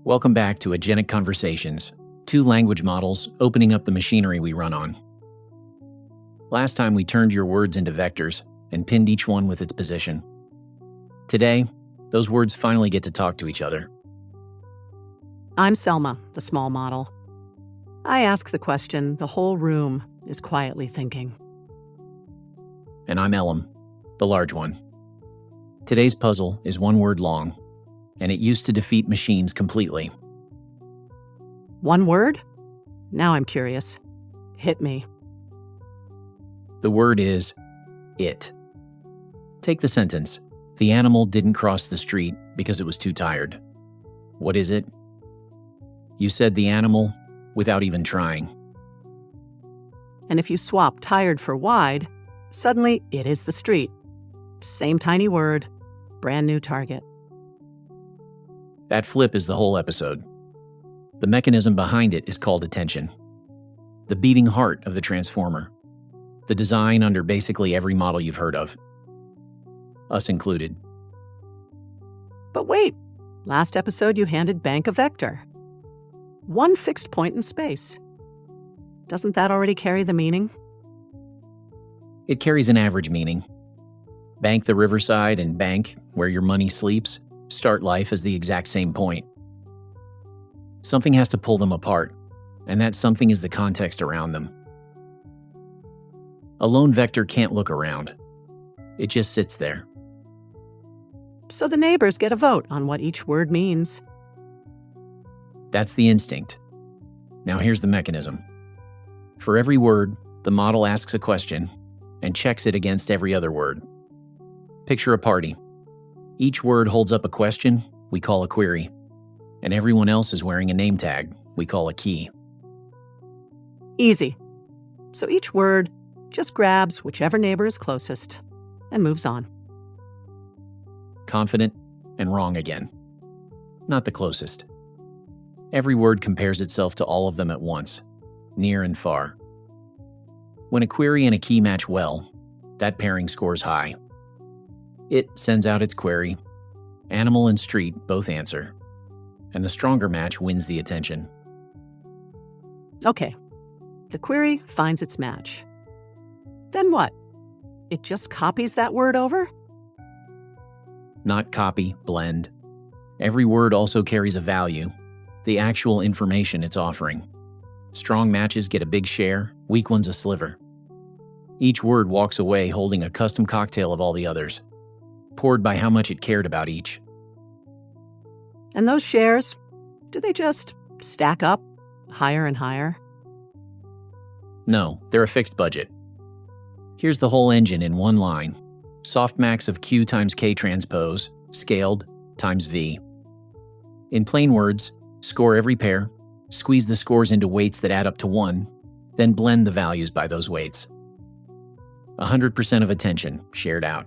Welcome back to Agentic Conversations, two language models opening up the machinery we run on. Last time we turned your words into vectors and pinned each one with its position. Today, those words finally get to talk to each other. I'm Selma, the small model. I ask the question the whole room is quietly thinking. And I'm Ellem, the large one. Today's puzzle is one word long, and it used to defeat machines completely. One word? Now I'm curious. Hit me. The word is it. Take the sentence. The animal didn't cross the street because it was too tired. What is it? You said the animal without even trying. And if you swap tired for wide, suddenly it is the street. Same tiny word, brand new target. That flip is the whole episode. The mechanism behind it is called attention. The beating heart of the transformer. The design under basically every model you've heard of. Us included. But wait, last episode you handed Bank a vector. One fixed point in space. Doesn't that already carry the meaning? It carries an average meaning. Bank the riverside and bank, where your money sleeps, start life as the exact same point. Something has to pull them apart, and that something is the context around them. A lone vector can't look around. It just sits there. So the neighbors get a vote on what each word means. That's the instinct. Now here's the mechanism. For every word, the model asks a question and checks it against every other word. Picture a party. Each word holds up a question we call a query, and everyone else is wearing a name tag we call a key. Easy. So each word just grabs whichever neighbor is closest and moves on. Confident and wrong again. Not the closest. Every word compares itself to all of them at once, near and far. When a query and a key match well, that pairing scores high. It sends out its query. Animal and street both answer. And the stronger match wins the attention. Okay, the query finds its match. Then what? It just copies that word over? Not copy, blend. Every word also carries a value, the actual information it's offering. Strong matches get a big share, weak ones a sliver. Each word walks away holding a custom cocktail of all the others, poured by how much it cared about each. And those shares, do they just stack up higher and higher? No, they're a fixed budget. Here's the whole engine in one line. Softmax of Q times K transpose, scaled, times V. In plain words, score every pair, squeeze the scores into weights that add up to 1, then blend the values by those weights. 100% of attention, shared out.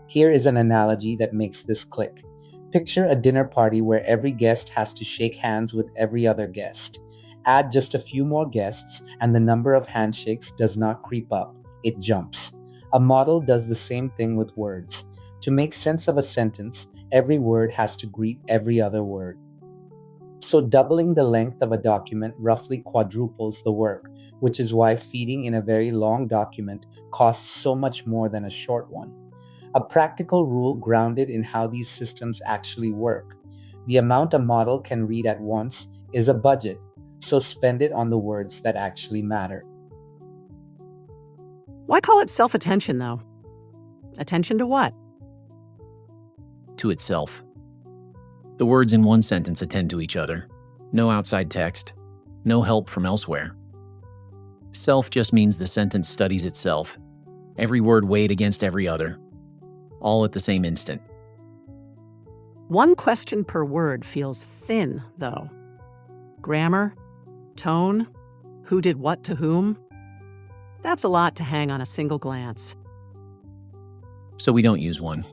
Here is an analogy that makes this click. Picture a dinner party where every guest has to shake hands with every other guest. Add just a few more guests and the number of handshakes does not creep up, it jumps. A model does the same thing with words. To make sense of a sentence, every word has to greet every other word. So doubling the length of a document roughly quadruples the work, which is why feeding in a very long document costs so much more than a short one. A practical rule grounded in how these systems actually work. The amount a model can read at once is a budget, so spend it on the words that actually matter. Why call it self-attention, though? Attention to what? To itself. The words in one sentence attend to each other. No outside text. No help from elsewhere. Self just means the sentence studies itself. Every word weighed against every other. All at the same instant. One question per word feels thin, though. Grammar, tone, who did what to whom. That's a lot to hang on a single glance. So we don't use one.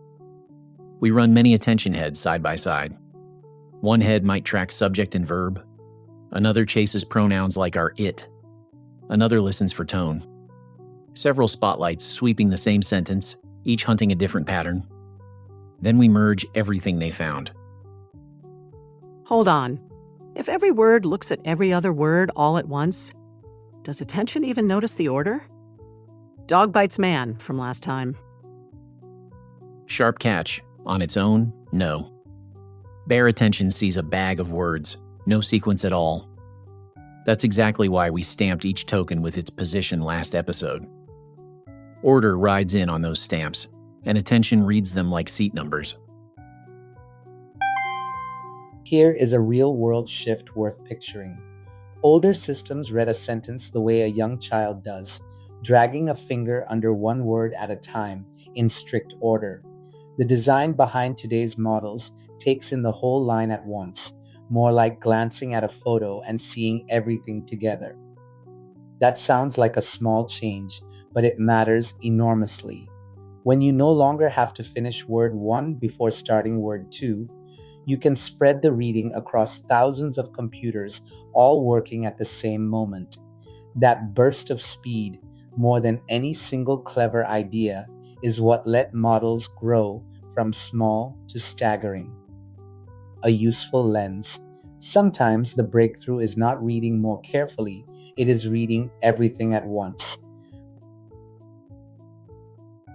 We run many attention heads side by side. One head might track subject and verb. Another chases pronouns like our it. Another listens for tone. Several spotlights sweeping the same sentence, each hunting a different pattern. Then we merge everything they found. Hold on. If every word looks at every other word all at once, does attention even notice the order? Dog bites man from last time. Sharp catch. On its own, no. Bare attention sees a bag of words, no sequence at all. That's exactly why we stamped each token with its position last episode. Order rides in on those stamps, and attention reads them like seat numbers. Here is a real-world shift worth picturing. Older systems read a sentence the way a young child does, dragging a finger under one word at a time in strict order. The design behind today's models takes in the whole line at once, more like glancing at a photo and seeing everything together. That sounds like a small change, but it matters enormously. When you no longer have to finish word 1 before starting word 2, you can spread the reading across thousands of computers all working at the same moment. That burst of speed, more than any single clever idea, is what let models grow from small to staggering. A useful lens. Sometimes the breakthrough is not reading more carefully, it is reading everything at once.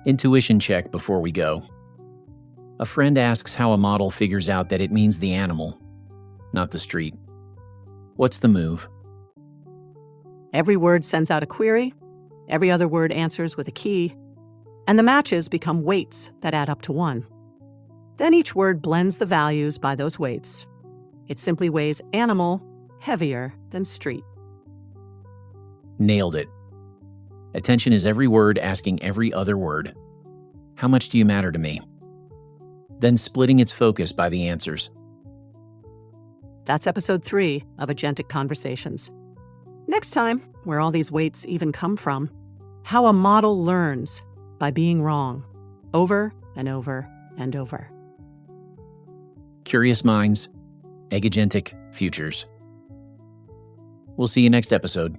Intuition check before we go. A friend asks how a model figures out that it means the animal, not the street. What's the move? Every word sends out a query, every other word answers with a key, and the matches become weights that add up to 1. Then each word blends the values by those weights. It simply weighs animal heavier than street. Nailed it. Attention is every word asking every other word. How much do you matter to me? Then splitting its focus by the answers. That's episode 3 of Agentic Conversations. Next time, where all these weights even come from, how a model learns by being wrong, over and over and over. Curious minds, Agentic futures. We'll see you next episode.